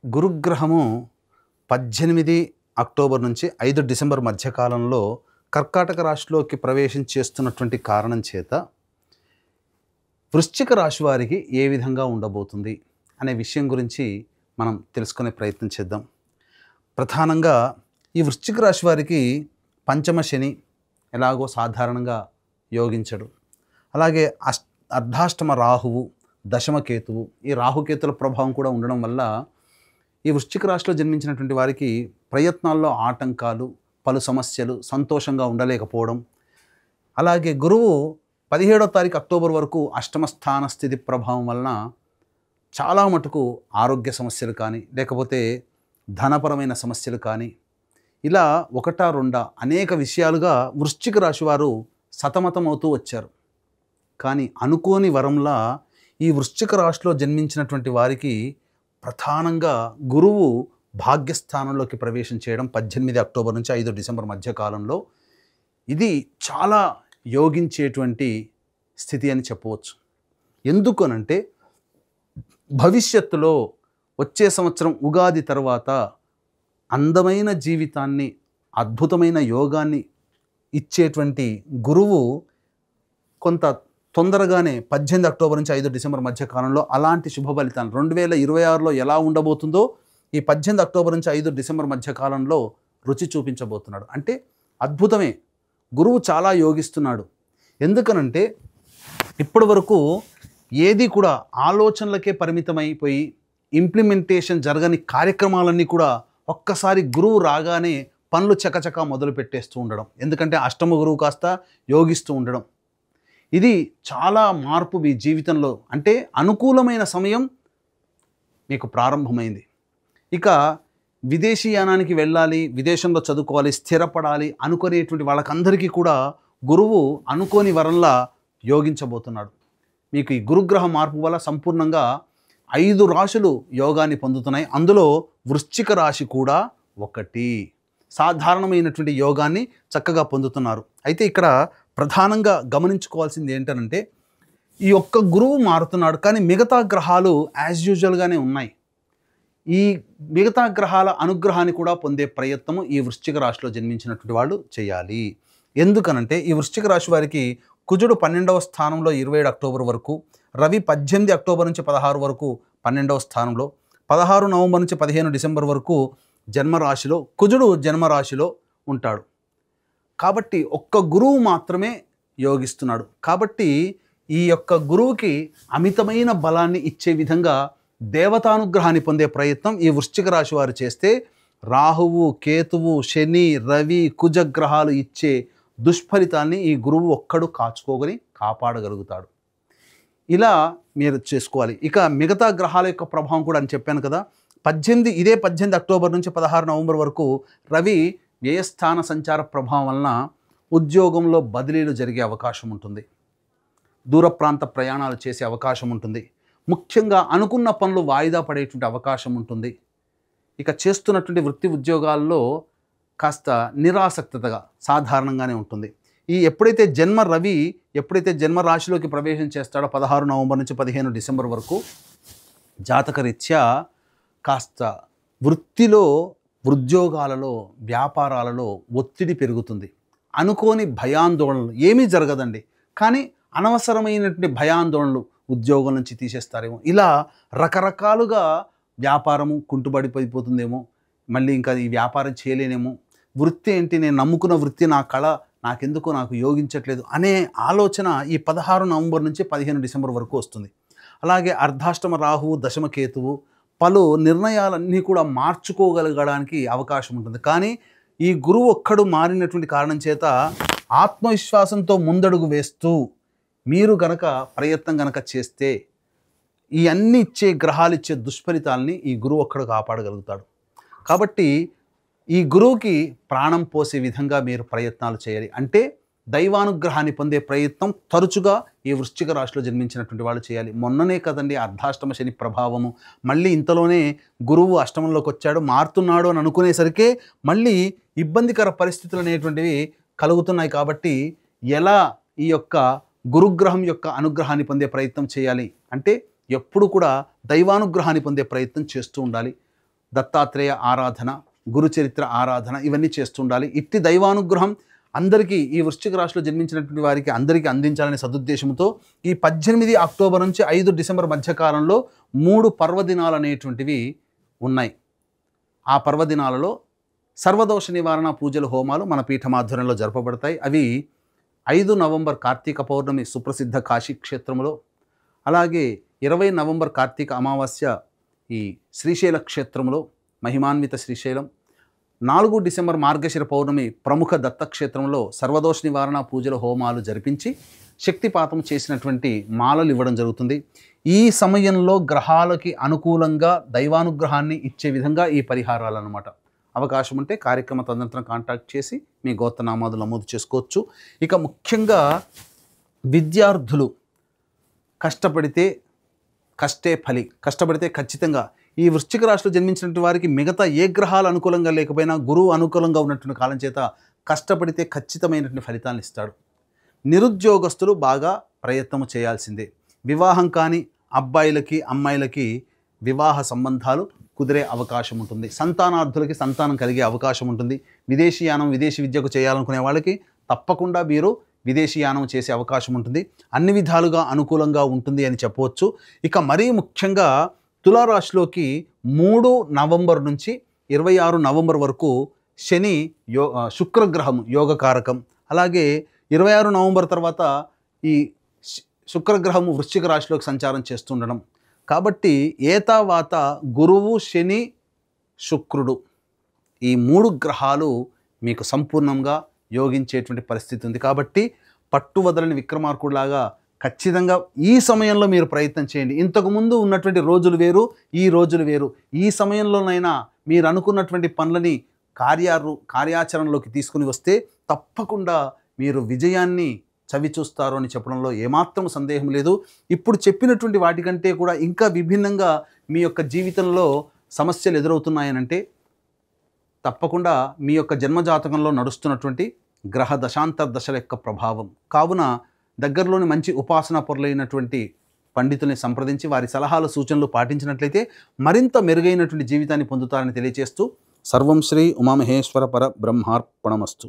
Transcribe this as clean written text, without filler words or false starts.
గురుగ్రహము 18 October నుంచి 5 December మధ్యకాలంలో కర్కాటక రాశిలోకి ప్రవేశం చేస్తున్నటువంటి కారణం చేత వృశ్చిక రాశి వారికి ఏ విధంగా ఉండబోతుంది అనే విషయం గురించి మనం తెలుసుకునే ప్రయత్నం చేద్దాం. ప్రధానంగా ఈ వృశ్చిక రాశి వారికి పంచమ శని ఎలాగో సాధారణంగా యోగించడు. అలాగే అర్ధాష్టమ రాహువు, దశమ కేతువు, ఈ రాహుకేతుల ప్రభావం కూడా ఉండడం వల్ల ఈ వృశ్చిక రాశిలో జన్మించినటువంటి వారికి ప్రయత్నాల్లో ఆటంకాలు, పలు సమస్యలు, సంతోషంగా ఉండలేకపోవడం. అలాగే గురువు 17వ తారీఖు అక్టోబర్ వరకు అష్టమ స్థాన స్థితి ప్రభావం వలన చాలా మటుకు ఆరోగ్య సమస్యలు కానీ, లేకపోతే ధనపరమైన సమస్యలు కానీ, ఇలా ఒకటా రెండా అనేక విషయాలుగా వృశ్చిక రాశి వారు సతమతమవుతూ వచ్చారు. కానీ అనుకోని వరంలా ఈ వృశ్చిక రాశిలో జన్మించినటువంటి వారికి ప్రధానంగా గురువు భాగ్యస్థానంలోకి ప్రవేశం చేయడం 18 అక్టోబర్ నుంచి 5 డిసెంబర్ మధ్యకాలంలో ఇది చాలా యోగించేటువంటి స్థితి అని చెప్పవచ్చు. ఎందుకనంటే భవిష్యత్తులో వచ్చే సంవత్సరం ఉగాది తర్వాత అందమైన జీవితాన్ని, అద్భుతమైన యోగాన్ని ఇచ్చేటువంటి గురువు కొంత తొందరగానే 18 అక్టోబర్ నుంచి 5 డిసెంబర్ మధ్య కాలంలో అలాంటి శుభ ఫలితాలు 2026లో ఎలా ఉండబోతుందో ఈ 18 అక్టోబర్ నుంచి 5 డిసెంబర్ మధ్య కాలంలో రుచి చూపించబోతున్నాడు. అంటే అద్భుతమే, గురువు చాలా యోగిస్తున్నాడు. ఎందుకనంటే ఇప్పటి వరకు ఏది కూడా ఆలోచనలకే పరిమితమైపోయి ఇంప్లిమెంటేషన్ జరగని కార్యక్రమాలన్నీ కూడా ఒక్కసారి గురువు రాగానే పనులు చకచకా మొదలు పెట్టేస్తూ ఉండడం. ఎందుకంటే అష్టమ గురువు కాస్త యోగిస్తూ ఉండడం, ఇది చాలా మార్పు మీ జీవితంలో, అంటే అనుకూలమైన సమయం మీకు ప్రారంభమైంది. ఇక విదేశీయానానికి వెళ్ళాలి, విదేశంలో చదువుకోవాలి, స్థిరపడాలి అనుకునేటువంటి వాళ్ళకందరికీ కూడా గురువు అనుకోని వరంలా యోగించబోతున్నాడు. మీకు ఈ గురుగ్రహ మార్పు వల్ల సంపూర్ణంగా 5 రాశులు యోగాన్ని పొందుతున్నాయి. అందులో వృశ్చిక రాశి కూడా ఒకటి. సాధారణమైనటువంటి యోగాన్ని చక్కగా పొందుతున్నారు. అయితే ఇక్కడ ప్రధానంగా గమనించుకోవాల్సింది ఏంటంటే ఈ ఒక్క గురువు మారుతున్నాడు, కానీ మిగతా గ్రహాలు యాజ్ యూజువల్గానే ఉన్నాయి. ఈ మిగతా గ్రహాల అనుగ్రహాన్ని కూడా పొందే ప్రయత్నము ఈ వృశ్చిక రాశిలో జన్మించినటువంటి వాళ్ళు చేయాలి. ఎందుకనంటే ఈ వృశ్చిక రాశి వారికి కుజుడు 12వ స్థానంలో 27 అక్టోబర్ వరకు, రవి 18 అక్టోబర్ నుంచి 16 వరకు 12వ స్థానంలో, 16 నవంబర్ నుంచి 15 డిసెంబర్ వరకు జన్మరాశిలో కుజుడు జన్మరాశిలో ఉంటాడు. కాబట్టి ఒక్క గురువు మాత్రమే యోగిస్తున్నాడు. కాబట్టి ఈ యొక్క గురువుకి అమితమైన బలాన్ని ఇచ్చే విధంగా దేవతానుగ్రహాన్ని పొందే ప్రయత్నం ఈ వృశ్చిక రాశి వారు చేస్తే రాహువు, కేతువు, శని, రవి, కుజ గ్రహాలు ఇచ్చే దుష్ఫలితాన్ని ఈ గురువు ఒక్కడు కాచుకోగలి కాపాడగలుగుతాడు. ఇలా మీరు చేసుకోవాలి. ఇక మిగతా గ్రహాల యొక్క ప్రభావం కూడా అని చెప్పాను కదా, 18 అక్టోబర్ నుంచి 16 నవంబర్ వరకు రవి వ్యయస్థాన సంచార ప్రభావం వలన ఉద్యోగంలో బదిలీలు జరిగే అవకాశం ఉంటుంది, దూర ప్రాంత ప్రయాణాలు చేసే అవకాశం ఉంటుంది, ముఖ్యంగా అనుకున్న పనులు వాయిదా పడేటువంటి అవకాశం ఉంటుంది. ఇక చేస్తున్నటువంటి వృత్తి ఉద్యోగాల్లో కాస్త నిరాసక్తగా సాధారణంగానే ఉంటుంది. ఎప్పుడైతే జన్మ రాశిలోకి ప్రవేశం చేస్తాడో 16 నవంబర్ నుంచి 15 డిసెంబర్ వరకు జాతకరీత్యా కాస్త వృత్తిలో, ఉద్యోగాలలో, వ్యాపారాలలో ఒత్తిడి పెరుగుతుంది. అనుకోని భయాందోళనలు ఏమీ జరగదండి, కానీ అనవసరమైనటువంటి భయాందోళనలు, ఉద్యోగం నుంచి తీసేస్తారేమో, ఇలా రకరకాలుగా వ్యాపారము కుంటుబడిపోతుందేమో, మళ్ళీ ఇంకా ఈ వ్యాపారం చేయలేనేమో, వృత్తి ఏంటి, నేను నమ్ముకున్న వృత్తి, నా కళ నాకు యోగించట్లేదు అనే ఆలోచన ఈ 16 నవంబర్ నుంచి 15 డిసెంబర్ వరకు వస్తుంది. అలాగే అర్ధాష్టమ రాహువు, దశమ కేతువు పలు నిర్ణయాలన్నీ కూడా మార్చుకోగలగడానికి అవకాశం ఉంటుంది. కానీ ఈ గురువు ఒక్కడు మారినటువంటి కారణం చేత ఆత్మవిశ్వాసంతో ముందడుగు వేస్తూ మీరు గనక ప్రయత్నం గనక చేస్తే ఈ అన్ని ఇచ్చే గ్రహాలు ఇచ్చే దుష్ఫలితాలని ఈ గురువు ఒక్కడు కాపాడగలుగుతాడు. కాబట్టి ఈ గురువుకి ప్రాణం పోసే విధంగా మీరు ప్రయత్నాలు చేయాలి. అంటే దైవానుగ్రహాన్ని పొందే ప్రయత్నం తరచుగా ఈ వృశ్చిక రాశిలో జన్మించినటువంటి వాళ్ళు చేయాలి. మొన్ననే కదండి అర్ధాష్టమ శని ప్రభావము, మళ్ళీ ఇంతలోనే గురువు అష్టమంలోకి వచ్చాడు, మారుతున్నాడు అని అనుకునేసరికి మళ్ళీ ఇబ్బందికర పరిస్థితులు అనేటువంటివి కలుగుతున్నాయి. కాబట్టి ఎలా ఈ యొక్క గురుగ్రహం యొక్క అనుగ్రహాన్ని పొందే ప్రయత్నం చేయాలి అంటే ఎప్పుడు కూడా దైవానుగ్రహాన్ని పొందే ప్రయత్నం చేస్తూ ఉండాలి. దత్తాత్రేయ ఆరాధన, గురుచరిత్ర ఆరాధన ఇవన్నీ చేస్తుండాలి. ఇట్టి దైవానుగ్రహం అందరికీ, ఈ వృశ్చిక రాశిలో జన్మించినటువంటి వారికి అందరికీ అందించాలనే సదుద్దేశంతో ఈ 18 అక్టోబర్ నుంచి 5 డిసెంబర్ మధ్యకాలంలో 3 పర్వదినాలు అనేటువంటివి ఉన్నాయి. ఆ పర్వదినాలలో సర్వదోష నివారణ పూజలు, హోమాలు మన పీఠమాధ్వర్యంలో జరపబడతాయి. అవి 5 నవంబర్ కార్తీక పౌర్ణమి సుప్రసిద్ధ కాశీ క్షేత్రంలో, అలాగే 20 నవంబర్ కార్తీక అమావాస్య ఈ శ్రీశైల క్షేత్రంలో, మహిమాన్విత శ్రీశైలం, 4 డిసెంబర్ మార్గశిర పౌర్ణమి ప్రముఖ దత్తక్షేత్రంలో సర్వదోష నివారణ పూజలు, హోమాలు జరిపించి శక్తిపాతం చేసినటువంటి మాలలు ఇవ్వడం జరుగుతుంది. ఈ సమయంలో గ్రహాలకి అనుకూలంగా దైవానుగ్రహాన్ని ఇచ్చే విధంగా ఈ పరిహారాలు అన్నమాట. అవకాశం ఉంటే కార్యక్రమ తదనంతరం కాంటాక్ట్ చేసి మీ గోత్రనామాలు నమోదు చేసుకోవచ్చు. ఇక ముఖ్యంగా విద్యార్థులు కష్టపడితే కష్టే ఫలి, కష్టపడితే ఖచ్చితంగా ఈ వృశ్చిక రాశిలో జన్మించినటువంటి వారికి మిగతా ఏ గ్రహాలు అనుకూలంగా లేకపోయినా గురువు అనుకూలంగా ఉన్నటువంటి కాలం చేత కష్టపడితే ఖచ్చితమైనటువంటి ఫలితాలను ఇస్తాడు. నిరుద్యోగస్తులు బాగా ప్రయత్నం చేయాల్సిందే. వివాహం కాని అబ్బాయిలకి, అమ్మాయిలకి వివాహ సంబంధాలు కుదిరే అవకాశం ఉంటుంది. సంతానార్థులకి సంతానం కలిగే అవకాశం ఉంటుంది. విదేశీయానం, విదేశీ విద్యకు చేయాలనుకునే వాళ్ళకి తప్పకుండా మీరు విదేశీయానం చేసే అవకాశం ఉంటుంది. అన్ని విధాలుగా అనుకూలంగా ఉంటుంది అని చెప్పవచ్చు. ఇక మరీ ముఖ్యంగా తులారాశిలోకి 3 నవంబర్ నుంచి 26 నవంబర్ వరకు శని శుక్రగ్రహం యోగకారకం. అలాగే 26 నవంబర్ తర్వాత ఈ శుక్రగ్రహము వృశ్చిక రాశిలోకి సంచారం చేస్తుండడం. కాబట్టి ఏతావాత గురువు, శని, శుక్రుడు ఈ 3 గ్రహాలు మీకు సంపూర్ణంగా యోగించేటువంటి పరిస్థితి ఉంది. కాబట్టి పట్టువదలని విక్రమార్కుడిలాగా ఖచ్చితంగా ఈ సమయంలో మీరు ప్రయత్నం చేయండి. ఇంతకుముందు ఉన్నటువంటి రోజులు వేరు, ఈ రోజులు వేరు. ఈ సమయంలోనైనా మీరు అనుకున్నటువంటి పనులని కార్యాచరణలోకి తీసుకుని వస్తే తప్పకుండా మీరు విజయాన్ని చవిచూస్తారు అని చెప్పడంలో ఏమాత్రం సందేహం లేదు. ఇప్పుడు చెప్పినటువంటి వాటికంటే కూడా ఇంకా విభిన్నంగా మీ యొక్క జీవితంలో సమస్యలు ఎదురవుతున్నాయనంటే తప్పకుండా మీ యొక్క జన్మజాతకంలో నడుస్తున్నటువంటి గ్రహ దశాంతర్దశల యొక్క ప్రభావం. కావున దగ్గరలోని మంచి ఉపాసనా పరులైనటువంటి పండితుల్ని సంప్రదించి వారి సలహాలు, సూచనలు పాటించినట్లయితే మరింత మెరుగైనటువంటి జీవితాన్ని పొందుతారని తెలియజేస్తూ సర్వం శ్రీ ఉమామహేశ్వర పర బ్రహ్మార్పణమస్తు.